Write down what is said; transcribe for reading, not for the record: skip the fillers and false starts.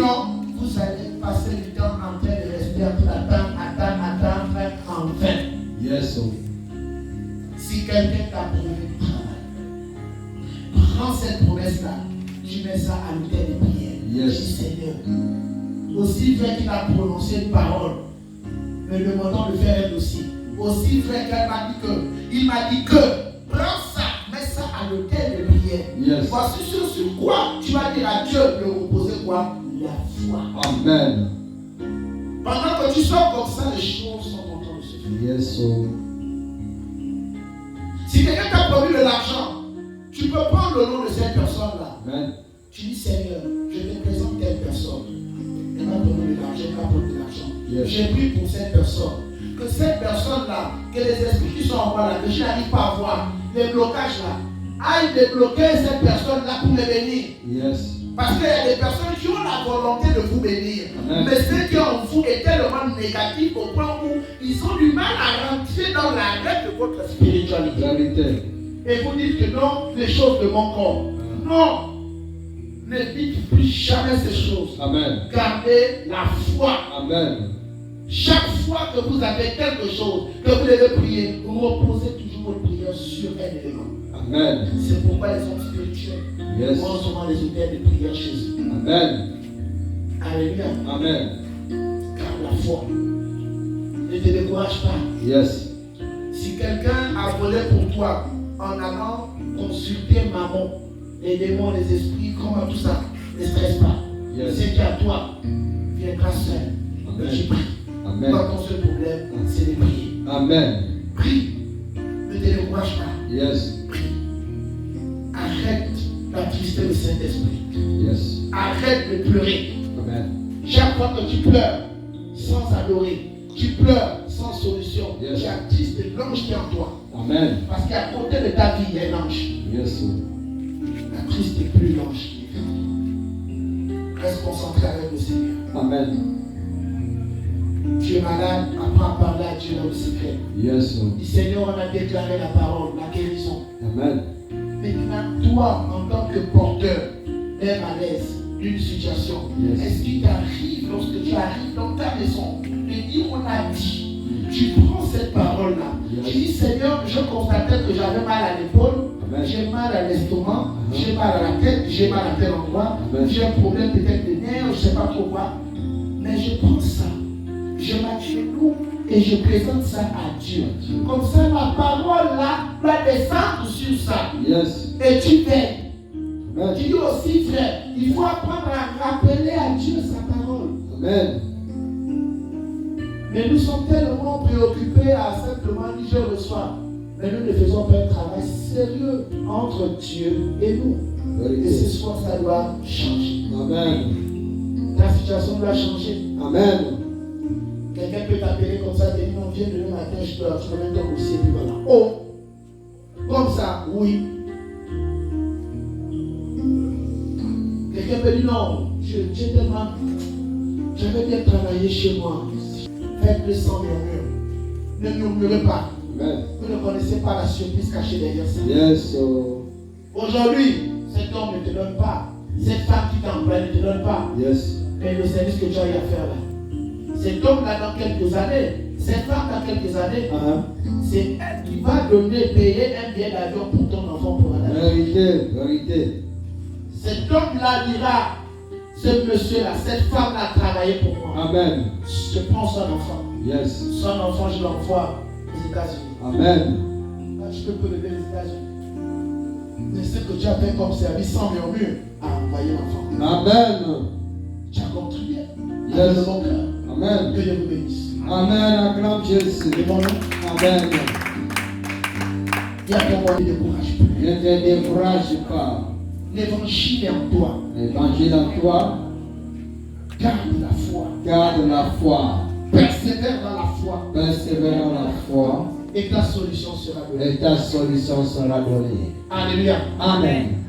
Sinon, vous allez passer du temps en train de rester attendre, enfin. Yes, oh. Si quelqu'un t'a promis de travail, prends cette promesse-là, tu mets ça à l'autel de prière. Yes. Dis Seigneur, aussi vrai qu'il a prononcé une parole, me demandant de faire elle aussi. Aussi vrai qu'elle m'a dit que, il m'a dit que, prends ça, mets ça à l'autel de prière. Yes. Voici sur quoi tu vas dire à Dieu de reposer quoi? La foi. Amen. Pendant que tu sors comme ça, les choses sont en train de se faire. Yes, oh. Si quelqu'un t'a promis de l'argent, tu peux prendre le nom de cette personne-là. Amen. Tu dis Seigneur, je te présente telle personne. Elle m'a donné de l'argent, elle m'a donné de l'argent. Yes. J'ai pris pour cette personne. Que cette personne-là, que les esprits qui sont en moi là, que je n'arrive pas à voir, les blocages là, aillent débloquer cette personne-là pour me bénir. Yes. Parce qu'il y a des personnes qui ont la volonté de vous bénir. Amen. Mais ceux qui ont en vous est tellement négatif au point où ils ont du mal à rentrer dans la règle de votre spiritualité. Vérité. Et vous dites que non, les choses de mon corps. Non. Ne dites plus jamais ces choses. Amen. Gardez la foi. Amen. Chaque fois que vous avez quelque chose que vous devez prier, reposez toujours votre prière sur un élément. Amen. C'est pourquoi les hommes spirituels Yes. ont souvent les hôtels de prière chez eux. Amen. Alléluia. Amen. Garde la foi. Ne te décourage pas. Yes. Si quelqu'un a volé pour toi en allant consulter maman, les démons, les esprits, comment tout ça, ne stresse pas. Yes. C'est qu'à toi, viendra seul. Amen. Et tu pries. Amen. Quand ton seul problème, c'est de prier. Amen. Prie. Ne te décourage pas. Yes. Prie. Arrête d'attrister le Saint-Esprit. Yes. Arrête de pleurer. Amen. Chaque fois que tu pleures sans adorer, tu pleures sans solution, Yes. tu attristes l'ange qui est en toi. Amen. Parce qu'à côté de ta vie, il y a un ange. Yes. N'attriste plus l'ange qui est en toi. Reste concentré avec le Seigneur. Amen. Tu es malade, apprends à parler à Dieu dans le secret. Yes. Dis Seigneur, on a déclaré la parole, la guérison. Amen. Maintenant, toi, en tant que porteur d'un malaise, d'une situation, Yes. est-ce qu'il t'arrive, lorsque tu arrives dans ta maison, de dire on a dit, tu prends cette parole-là, Yes. tu dis Seigneur, je constatais que j'avais mal à l'épaule, Amen. j'ai mal à l'estomac, j'ai mal à la tête, j'ai mal à tel endroit, Amen. j'ai un problème peut-être de nerfs, je ne sais pas trop quoi, mais je prends ça, je m'agenouille et je présente ça à Dieu. Comme ça, la parole là va descendre sur ça. Yes. Et tu veilles. Amen. Tu dis aussi, frère, il faut apprendre à rappeler à Dieu sa parole. Amen. Mais nous sommes tellement préoccupés à simplement dire je reçois. Mais nous ne faisons pas un travail sérieux entre Dieu et nous. Et ce soir, ça doit changer. Amen. Ta situation doit changer. Amen. Quelqu'un peut t'appeler comme ça, dire non, viens demain matin, je dois mettre ton dossier, puis voilà. Oh! Comme ça, oui. Quelqu'un peut dire non, j'ai tellement. J'avais bien travaillé chez moi. Faites-le sans murmure. Ne murmurez pas. Amen. Vous ne connaissez pas la surprise cachée derrière ça. Yes. Aujourd'hui, cet homme ne te donne pas. Cette femme qui t'emploie ne te donne pas. Yes. Mais le service que tu as eu à faire là. Cet homme-là dans quelques années, cette femme dans quelques années, c'est elle qui va donner, payer un billet d'avion pour ton enfant pour aller. Vérité. Vérité. Cet homme-là dira, ce monsieur-là, cette femme-là a travaillé pour moi. Amen. Je prends son enfant. Yes. Son enfant, je l'envoie aux États-Unis. Amen. Là, tu peux lever les États-Unis. Mais ce que tu as fait comme service sans murmure à envoyer l'enfant. Amen. Tu as contribué. Yes. Avec le bon cœur. Amen. Que Dieu vous bénisse. Amen. Acclame Jésus. Amen. Il y a ton moyen de décourage. Ne te décourage pas. L'évangile est en toi. L'évangile en toi. Garde la foi. Garde la foi. Persévère dans la foi. Persévère dans la foi. Et ta solution sera donnée. Et ta solution sera donnée. Alléluia. Amen.